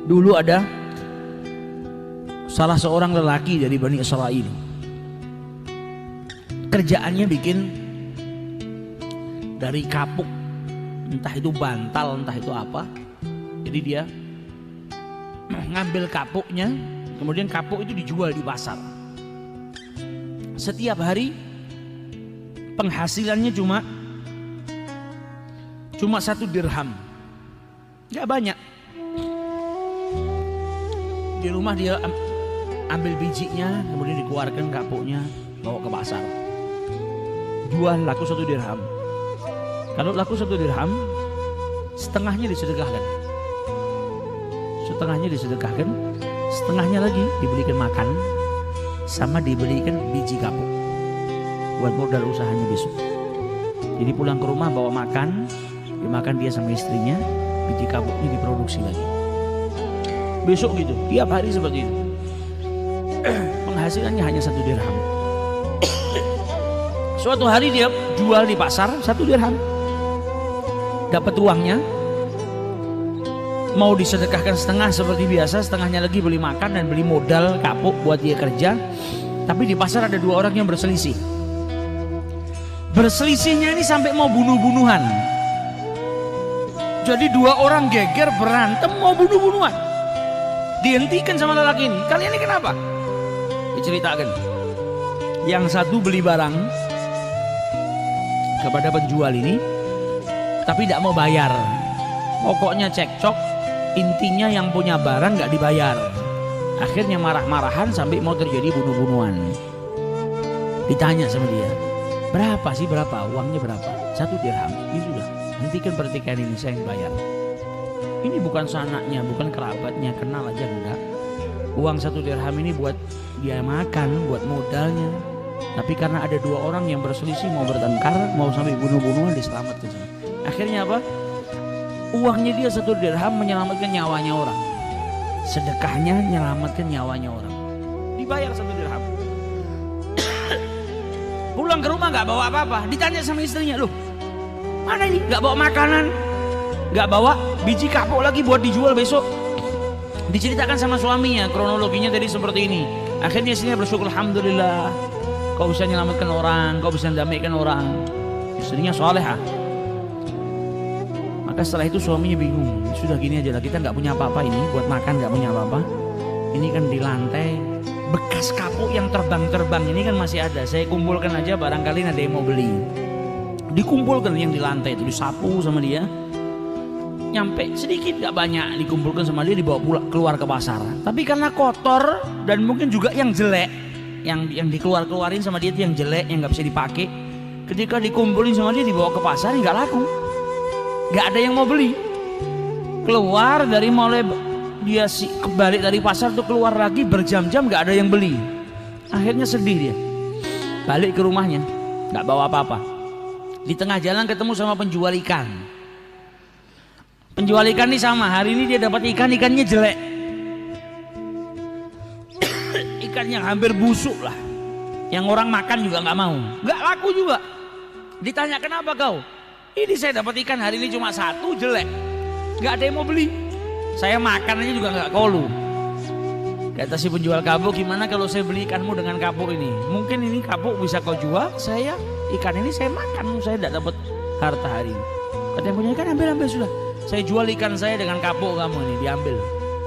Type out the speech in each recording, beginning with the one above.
Dulu ada salah seorang lelaki dari Bani Israel. Kerjaannya bikin dari kapuk, entah itu bantal, entah itu apa. Jadi dia ngambil kapuknya, kemudian kapuk itu dijual di pasar. Setiap hari penghasilannya cuma 1 dirham, gak banyak. Di rumah dia ambil bijinya, kemudian dikeluarkan kapuknya, bawa ke pasar, jual, laku 1 dirham. Kalau laku 1 dirham, setengahnya disedekahkan, setengahnya lagi dibelikan makan, sama dibelikan biji kapuk buat modal usahanya besok. Jadi pulang ke rumah bawa makan, dimakan dia sama istrinya, biji kapuknya diproduksi lagi. Besok gitu, tiap hari seperti itu. Penghasilannya hanya 1 dirham. Suatu hari dia jual di pasar 1 dirham, dapat uangnya, mau disedekahkan setengah seperti biasa, setengahnya lagi beli makan dan beli modal kapuk buat dia kerja. Tapi di pasar ada 2 orang yang berselisih. Berselisihnya ini sampai mau bunuh-bunuhan. Jadi 2 orang geger berantem mau bunuh-bunuhan. Dihentikan sama lelaki ini. Kalian ini kenapa? Diceritakan. Yang satu beli barang kepada penjual ini, tapi tidak mau bayar. Pokoknya cekcok, intinya yang punya barang nggak dibayar. Akhirnya marah-marahan sampai mau terjadi bunuh-bunuhan. Ditanya sama dia, berapa sih, berapa? Uangnya berapa? 1 dirham. Ini sudah, hentikan pertikaian ini, saya yang bayar. Ini bukan sanaknya, bukan kerabatnya, kenal aja enggak. Uang 1 dirham ini buat dia makan, buat modalnya. Tapi karena ada 2 orang yang berselisih, mau bertengkar, mau sampai bunuh-bunuhan, diselamatkan. Akhirnya apa? Uangnya dia 1 dirham menyelamatkan nyawanya orang. Sedekahnya menyelamatkan nyawanya orang. Dibayar 1 dirham. Pulang ke rumah nggak bawa apa-apa. Ditanya sama istrinya, loh mana ini? Nggak bawa makanan, nggak bawa biji kapuk lagi buat dijual besok. Diceritakan sama suaminya, kronologinya tadi seperti ini. Akhirnya istrinya bersyukur, alhamdulillah, kau bisa menyelamatkan orang, kau bisa mendamaikan orang. Istrinya solehah. Maka setelah itu suaminya bingung, sudah gini aja lah, kita nggak punya apa-apa ini, buat makan nggak punya apa-apa. Ini kan di lantai bekas kapuk yang terbang-terbang ini kan masih ada. Saya kumpulkan aja, barangkali ada yang mau beli. Dikumpulkan yang di lantai itu, disapu sama dia. Nyampe sedikit gak banyak, dikumpulkan sama dia, dibawa pulang keluar ke pasar. Tapi karena kotor dan mungkin juga yang jelek, yang dikeluarin sama dia itu yang jelek, yang nggak bisa dipakai. Ketika dikumpulin sama dia, dibawa ke pasar, nggak laku, nggak ada yang mau beli. Keluar dari mulai dia kembali dari pasar tuh, keluar lagi berjam-jam nggak ada yang beli. Akhirnya sedih dia, balik ke rumahnya, nggak bawa apa-apa. Di tengah jalan ketemu sama penjual ikan. Penjual ikan ini sama, hari ini dia dapat ikan, ikannya jelek. Ikan yang hampir busuk lah, yang orang makan juga nggak mau, nggak laku juga. Ditanya, kenapa kau? Ini saya dapat ikan hari ini cuma 1, jelek, nggak ada yang mau beli. Saya makan aja juga nggak kolu. Kata si penjual kapuk, gimana kalau saya beli ikanmu dengan kapuk ini? Mungkin ini kapuk bisa kau jual, saya ikan ini saya makan, saya tidak dapat harta hari ini. Kata yang punya ikan, ambil sudah. Saya jual ikan saya dengan kapuk kamu ini, diambil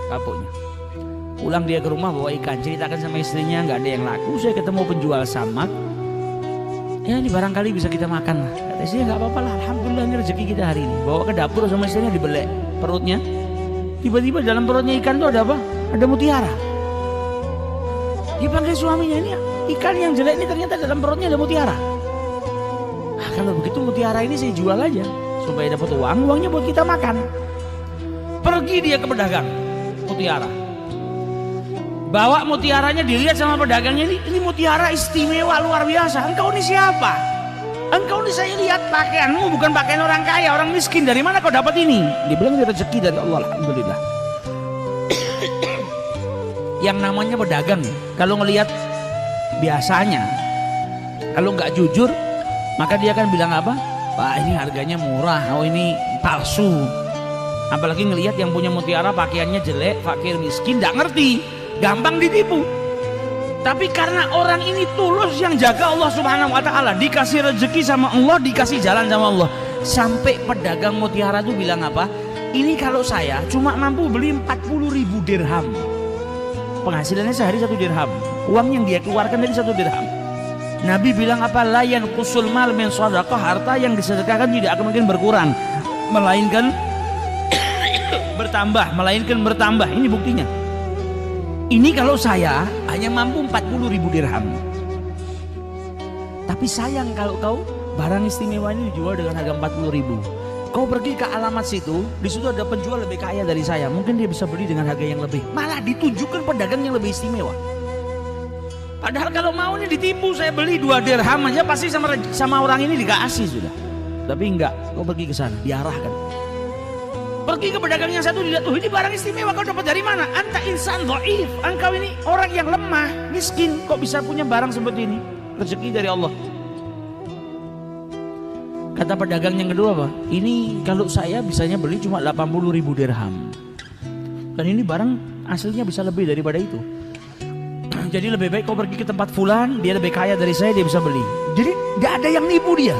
kapuknya. Pulang dia ke rumah bawa ikan, ceritakan sama istrinya, nggak ada yang laku. Saya ketemu penjual samak, ya ini barangkali bisa kita makan lah. Kata istrinya, nggak apa-apa lah, alhamdulillah ini rezeki kita hari ini. Bawa ke dapur sama istrinya, dibelek perutnya. Tiba-tiba dalam perutnya ikan itu ada apa? Ada mutiara. Dipanggil suaminya, ini ikan yang jelek ini ternyata dalam perutnya ada mutiara. Nah, kalau begitu mutiara ini saya jual aja supaya dapat uang, uangnya buat kita makan. Pergi dia ke pedagang mutiara, bawa mutiaranya, dilihat sama pedagangnya, ini mutiara istimewa luar biasa. Engkau ini siapa? Engkau ini saya lihat pakaianmu bukan pakaian orang kaya, orang miskin. Dari mana kau dapat ini? Dibilang ini rezeki dari Allah, alhamdulillah. Yang namanya pedagang, kalau ngelihat biasanya, kalau nggak jujur, maka dia akan bilang apa? Pak, ini harganya murah, oh ini palsu. Apalagi ngelihat yang punya mutiara pakaiannya jelek, fakir miskin, nggak ngerti, gampang ditipu. Tapi karena orang ini tulus yang jaga Allah Subhanahu wa taala, dikasih rezeki sama Allah, dikasih jalan sama Allah. Sampai pedagang mutiara tuh bilang apa? Ini kalau saya cuma mampu beli 40.000 dirham. Penghasilannya sehari 1 dirham. Uang yang dia keluarkan dari 1 dirham. Nabi bilang apa? La yanqusul mal min shadaqah, harta yang disedekahkan tidak akan mungkin berkurang, melainkan bertambah. Ini buktinya. Ini kalau saya hanya mampu 40.000 dirham. Tapi sayang kalau kau barang istimewa ini dijual dengan harga 40.000. Kau pergi ke alamat situ, di situ ada penjual lebih kaya dari saya. Mungkin dia bisa beli dengan harga yang lebih. Malah ditunjukkan pedagang yang lebih istimewa. Padahal kalau mau ini ditipu, saya beli 2 dirham aja pasti sama orang ini dikasih sudah. Tapi enggak, kau pergi ke sana, diarahkan. Pergi ke pedagang yang satu, dilihat, ini barang istimewa, kau dapat dari mana? Anta insan dhaif, engkau ini orang yang lemah, miskin, kok bisa punya barang seperti ini? Rezeki dari Allah. Kata pedagang yang kedua apa? Ini kalau saya bisanya beli cuma 80.000 dirham. Dan ini barang aslinya bisa lebih daripada itu. Jadi lebih baik kau pergi ke tempat fulan, dia lebih kaya dari saya, dia bisa beli. Jadi gak ada yang nipu dia.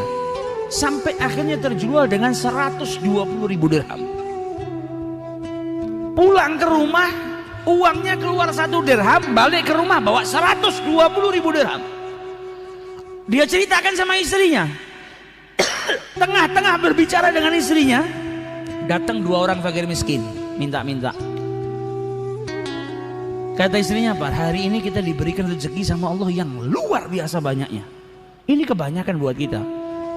Sampai akhirnya terjual dengan 120.000 dirham. Pulang ke rumah, uangnya keluar 1 dirham, balik ke rumah bawa 120.000 dirham. Dia ceritakan sama istrinya. Tengah-tengah berbicara dengan istrinya, datang 2 orang fakir miskin, minta-minta. Kata istrinya apa? Hari ini kita diberikan rezeki sama Allah yang luar biasa banyaknya. Ini kebanyakan buat kita.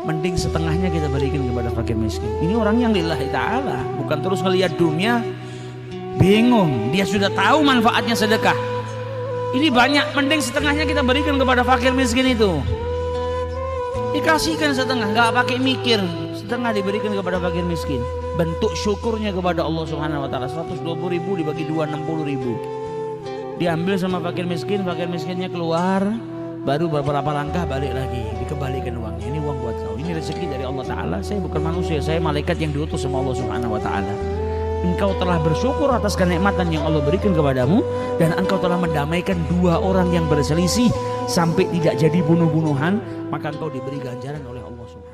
Mending setengahnya kita berikan kepada fakir miskin. Ini orang yang lillahi ta'ala, bukan terus ngelihat dunia bingung. Dia sudah tahu manfaatnya sedekah. Ini banyak, mending setengahnya kita berikan kepada fakir miskin itu. Dikasihkan setengah, nggak pakai mikir. Setengah diberikan kepada fakir miskin. Bentuk syukurnya kepada Allah Subhanahu wa taala. 120.000 dibagi 2, 60.000. Diambil sama fakir miskinnya keluar, baru beberapa langkah balik lagi, dikembalikan uangnya. Ini uang buat kau, ini rezeki dari Allah Ta'ala. Saya bukan manusia, saya malaikat yang diutus sama Allah Subhanahu wa taala. Engkau telah bersyukur atas kenikmatan yang Allah berikan kepadamu, dan engkau telah mendamaikan 2 orang yang berselisih sampai tidak jadi bunuh-bunuhan, maka engkau diberi ganjaran oleh Allah Subhanahu wa taala.